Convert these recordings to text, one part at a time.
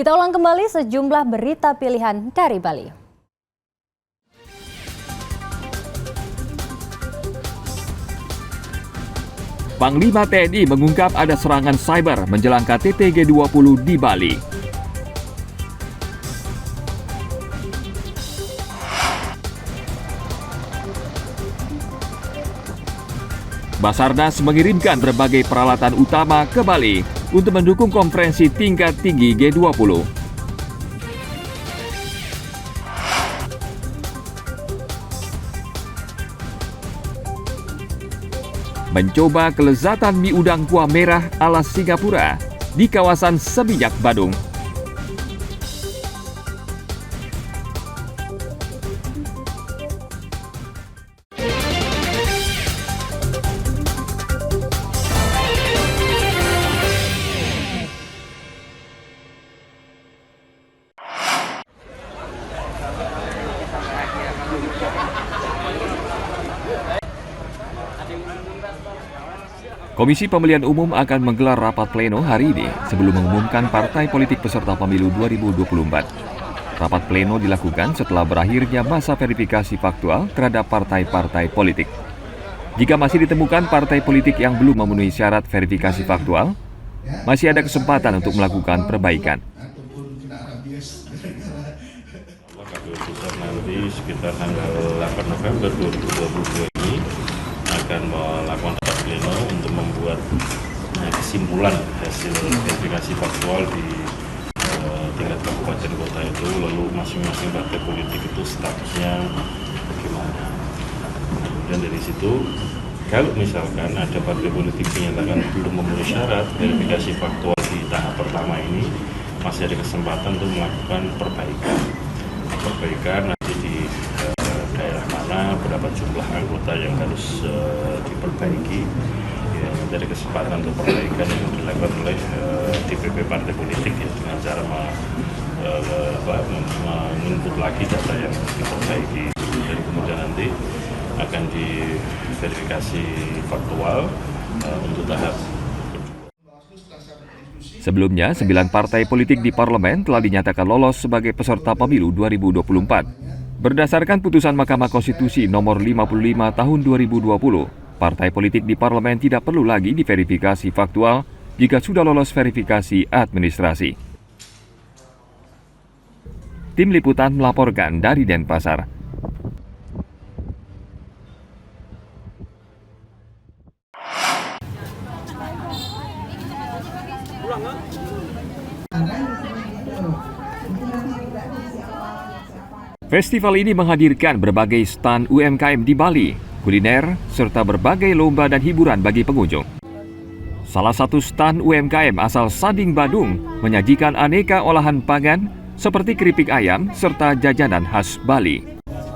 Kita ulang kembali sejumlah berita pilihan dari Bali. Panglima TNI mengungkap ada serangan cyber menjelang KTT G20 di Bali. Basarnas mengirimkan berbagai peralatan utama ke Bali untuk mendukung konferensi tingkat tinggi G20. Mencoba kelezatan mie udang kuah merah ala Singapura di kawasan Seminyak, Badung. Komisi Pemilihan Umum akan menggelar rapat pleno hari ini sebelum mengumumkan partai politik peserta pemilu 2024. Rapat pleno dilakukan setelah berakhirnya masa verifikasi faktual terhadap partai-partai politik. Jika masih ditemukan partai politik yang belum memenuhi syarat verifikasi faktual, masih ada kesempatan untuk melakukan perbaikan. Nanti sekitar tanggal 8 November 2022 ini akan melakukan rapat pleno untuk membuat kesimpulan hasil verifikasi faktual di tingkat kabupaten kota itu, lalu masing-masing partai politik itu statusnya bagaimana. Kemudian dari situ, kalau misalkan ada partai politik dinyatakan belum memenuhi syarat verifikasi faktual di tahap pertama ini, masih ada kesempatan untuk melakukan perbaikan nanti di daerah mana, berapa jumlah anggota yang harus diperbaiki. Ya, dari kesempatan untuk perbaikan yang dilakukan oleh DPP partai politik ya, dengan cara menginput lagi data yang diperbaiki, dan kemudian nanti akan diverifikasi faktual untuk tahap. Sebelumnya, 9 partai politik di parlemen telah dinyatakan lolos sebagai peserta pemilu 2024. Berdasarkan putusan Mahkamah Konstitusi nomor 55 tahun 2020, partai politik di parlemen tidak perlu lagi diverifikasi faktual jika sudah lolos verifikasi administrasi. Tim Liputan melaporkan dari Denpasar. Festival ini menghadirkan berbagai stand UMKM di Bali, kuliner, serta berbagai lomba dan hiburan bagi pengunjung. Salah satu stand UMKM asal Sading, Badung menyajikan aneka olahan pangan seperti keripik ayam serta jajanan khas Bali.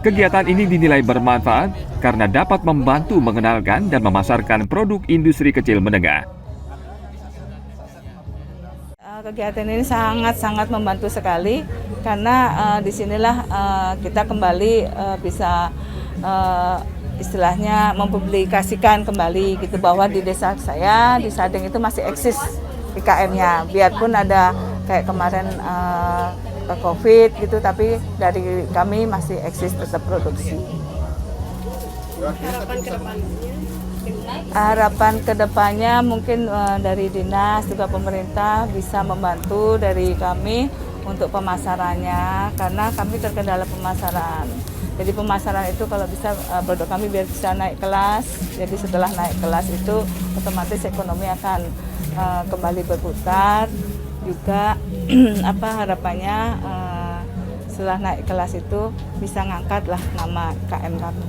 Kegiatan ini dinilai bermanfaat karena dapat membantu mengenalkan dan memasarkan produk industri kecil menengah. Kegiatan ini sangat membantu sekali karena disinilah kita kembali bisa istilahnya mempublikasikan kembali gitu bahwa di desa saya di Sading itu masih eksis IKM-nya, biarpun ada kayak kemarin COVID gitu, tapi dari kami masih eksis tetap produksi. Harapan kedepannya mungkin dari dinas juga pemerintah bisa membantu dari kami untuk pemasarannya, karena kami terkendala pemasaran. Jadi pemasaran itu kalau bisa produk kami biar bisa naik kelas. Jadi setelah naik kelas itu otomatis ekonomi akan kembali berputar. Juga harapannya setelah naik kelas itu bisa ngangkatlah nama KM kami.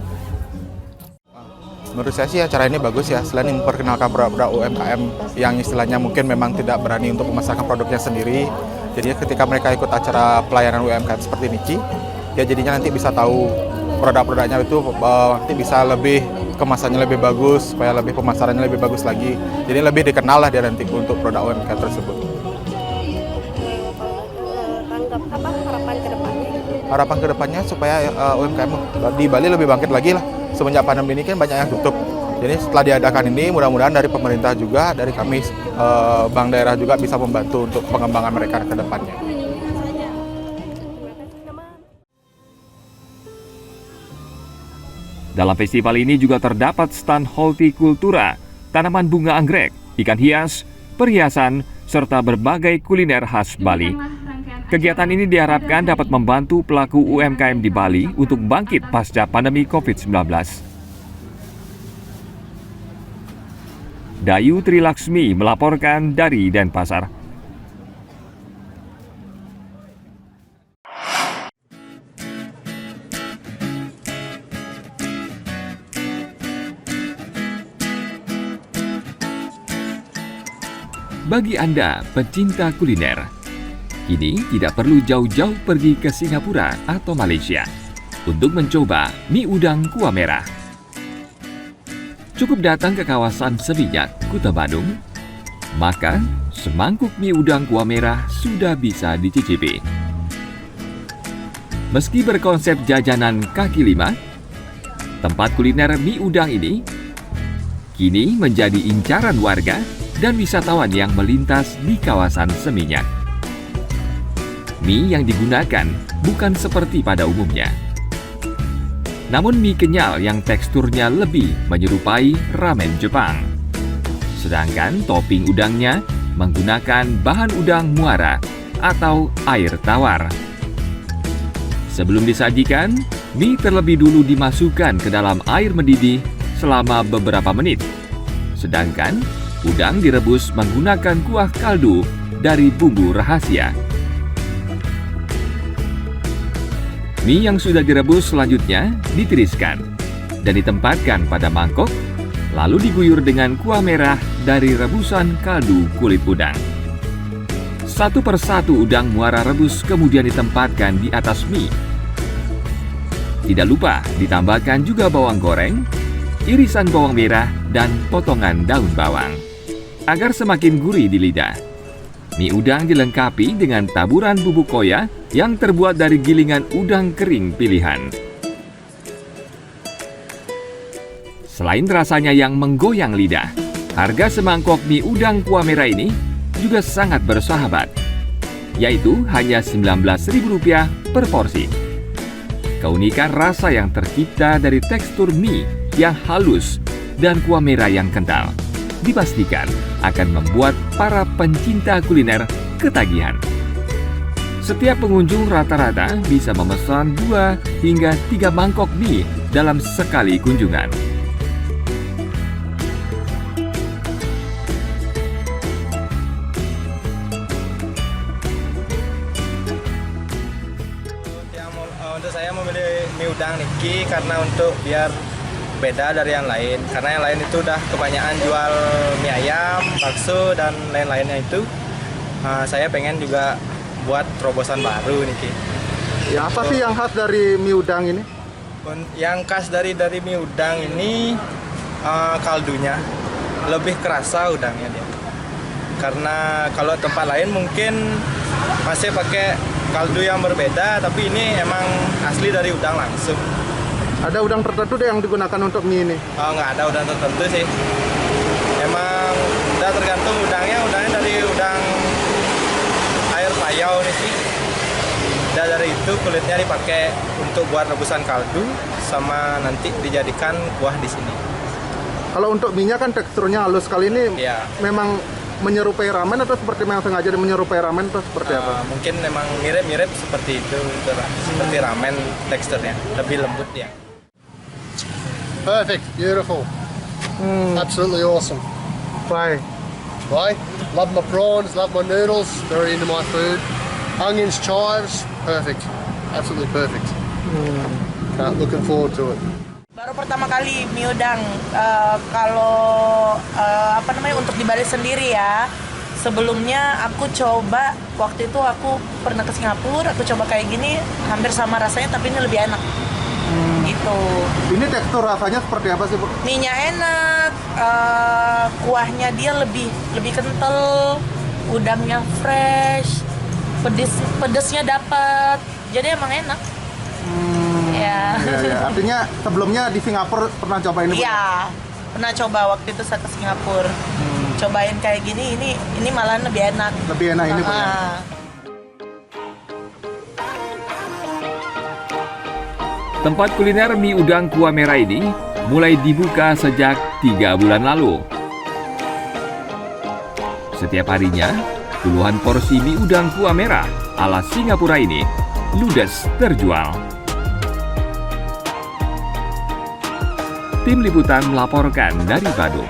Menurut saya sih acara ini bagus ya, selain memperkenalkan produk UMKM yang istilahnya mungkin memang tidak berani untuk memasarkan produknya sendiri. Jadi ketika mereka ikut acara pelayanan UMKM seperti Niki, ya jadinya nanti bisa tahu produk-produknya itu nanti bisa lebih kemasannya lebih bagus, supaya lebih pemasarannya lebih bagus lagi. Jadi lebih dikenal lah dia nanti untuk produk UMKM tersebut. Harapan kedepannya? Harapan kedepannya supaya UMKM di Bali lebih bangkit lagi lah. Semenjak pandemi ini kan banyak yang tutup. Jadi setelah diadakan ini, mudah-mudahan dari pemerintah juga, dari kami bank daerah juga bisa membantu untuk pengembangan mereka ke depannya. Dalam festival ini juga terdapat stand hortikultura, tanaman bunga anggrek, ikan hias, perhiasan, serta berbagai kuliner khas Bali. Kegiatan ini diharapkan dapat membantu pelaku UMKM di Bali untuk bangkit pasca pandemi COVID-19. Dayu Trilaksmi melaporkan dari Denpasar. Bagi Anda pecinta kuliner, kini tidak perlu jauh-jauh pergi ke Singapura atau Malaysia untuk mencoba mie udang kuah merah. Cukup datang ke kawasan Seminyak, Kuta Badung, maka semangkuk mie udang kuah merah sudah bisa dicicipi. Meski berkonsep jajanan kaki lima, tempat kuliner mie udang ini kini menjadi incaran warga dan wisatawan yang melintas di kawasan Seminyak. Mie yang digunakan bukan seperti pada umumnya, namun mie kenyal yang teksturnya lebih menyerupai ramen Jepang. Sedangkan topping udangnya menggunakan bahan udang muara atau air tawar. Sebelum disajikan, mie terlebih dulu dimasukkan ke dalam air mendidih selama beberapa menit. Sedangkan udang direbus menggunakan kuah kaldu dari bumbu rahasia. Mie yang sudah direbus selanjutnya ditiriskan dan ditempatkan pada mangkok, lalu diguyur dengan kuah merah dari rebusan kaldu kulit udang. Satu persatu udang muara rebus kemudian ditempatkan di atas mie. Tidak lupa ditambahkan juga bawang goreng, irisan bawang merah, dan potongan daun bawang. Agar semakin gurih di lidah, mie udang dilengkapi dengan taburan bubuk koya yang terbuat dari gilingan udang kering pilihan. Selain rasanya yang menggoyang lidah, harga semangkok mie udang kuah merah ini juga sangat bersahabat, yaitu hanya Rp19.000 per porsi. Keunikan rasa yang tercipta dari tekstur mie yang halus dan kuah merah yang kental dipastikan akan membuat para pencinta kuliner ketagihan. Setiap pengunjung rata-rata bisa memesan 2 hingga 3 mangkok mie dalam sekali kunjungan. Untuk saya memilih mie udang Niki karena untuk biar beda dari yang lain, karena yang lain itu udah kebanyakan jual mie ayam, bakso, dan lain-lainnya itu. Saya pengen juga buat terobosan baru nih Ki. Ya, apa sih yang khas dari mie udang ini? Yang khas dari mie udang ini kaldunya lebih kerasa udangnya dia. Karena kalau tempat lain mungkin masih pakai kaldu yang berbeda, tapi ini emang asli dari udang langsung. Ada udang tertentu deh yang digunakan untuk mie ini? Oh, nggak ada udang tertentu sih. Emang udah tergantung udangnya dari udang air payau nih sih. Dan dari itu kulitnya dipakai untuk buat rebusan kaldu sama nanti dijadikan kuah di sini. Kalau untuk mie-nya kan teksturnya halus, kali ini Ya. memang menyerupai ramen atau seperti yang sengaja menyerupai ramen atau seperti apa? Mungkin memang mirip-mirip seperti itu, seperti ramen teksturnya, lebih lembut ya. Perfect, beautiful, absolutely awesome. Why? Why? Love my prawns, love my noodles, very into my food. Onions, chives, perfect, absolutely perfect. Looking forward to it. Baru pertama kali mie udang, untuk di Bali sendiri ya. Sebelumnya aku coba, waktu itu aku pernah ke Singapura, aku coba kayak gini, hampir sama rasanya tapi ini lebih enak. Gitu. Ini tekstur rasanya seperti apa sih, Bu? Mie-nya enak, kuahnya dia lebih kental, udangnya fresh, pedesnya dapat, jadi emang enak. Ya. Ya. Artinya sebelumnya di Singapura pernah coba ini? Iya, pernah coba waktu itu saya ke Singapura. Cobain kayak gini, ini malah lebih enak. Lebih enak ini, Bu. Ya? Tempat kuliner mie udang kuah merah ini mulai dibuka sejak 3 bulan lalu. Setiap harinya, puluhan porsi mie udang kuah merah ala Singapura ini ludes terjual. Tim Liputan melaporkan dari Badung.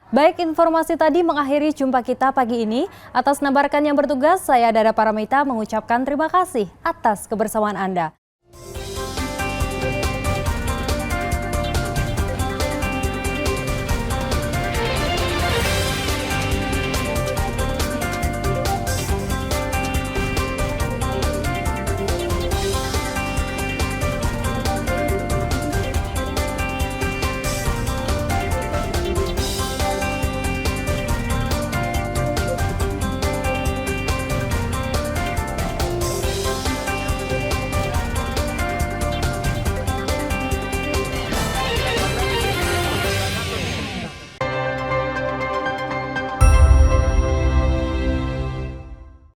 Baik, informasi tadi mengakhiri jumpa kita pagi ini. Atas nama rekan yang bertugas, saya Dada Paramita mengucapkan terima kasih atas kebersamaan Anda.